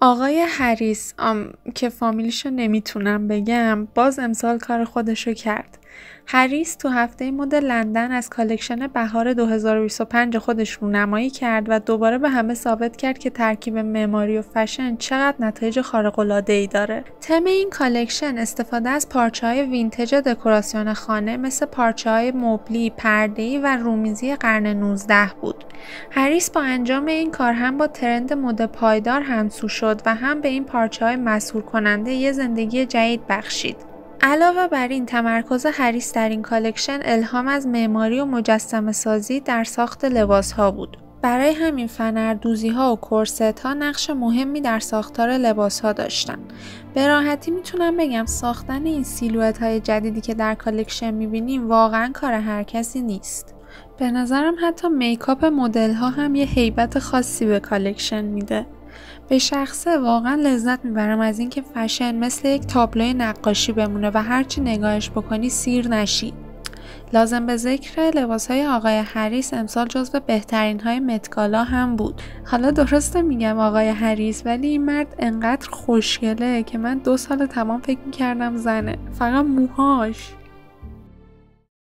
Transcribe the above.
آقای هریس که فامیلیشو نمیتونم بگم باز امسال کار خودشو کرد. هریس تو هفته مد لندن از کالکشن بهار 2025 خودش رونمایی کرد و دوباره به همه ثابت کرد که ترکیب معماری و فشن چقدر نتایج خارق‌العاده‌ای داره. تم این کالکشن استفاده از پارچه‌های وینتج دکوراسیون خانه مثل پارچه‌های مبلی، پرده‌ای و رومیزی قرن 19 بود. هریس با انجام این کار هم با ترند مد پایدار همسو شد و هم به این پارچه‌های مسحور کننده یه زندگی جدید بخشید. علاوه بر این تمرکز هریس در این کالکشن الهام از معماری و مجسمه سازی در ساخت لباس‌ها بود. برای همین فنردوزی‌ها و کورست‌ها نقش مهمی در ساختار لباس‌ها داشتن. به راحتی میتونم بگم ساختن این سیلوئت‌های جدیدی که در کالکشن می‌بینیم واقعاً کار هر کسی نیست. به نظرم حتی میکاپ مدل‌ها هم یه هیبت خاصی به کالکشن میده. به شخصه واقعا لذت میبرم از اینکه فشن مثل یک تابلوی نقاشی بمونه و هرچی نگاهش بکنی سیر نشی. لازم به ذکر لباسهای آقای هریس امسال جزو بهترین های متگالا هم بود. حالا درسته میگم آقای هریس، ولی این مرد انقدر خوشگله که من 2 سال تمام فکر میکردم زنه، فقط موهاش.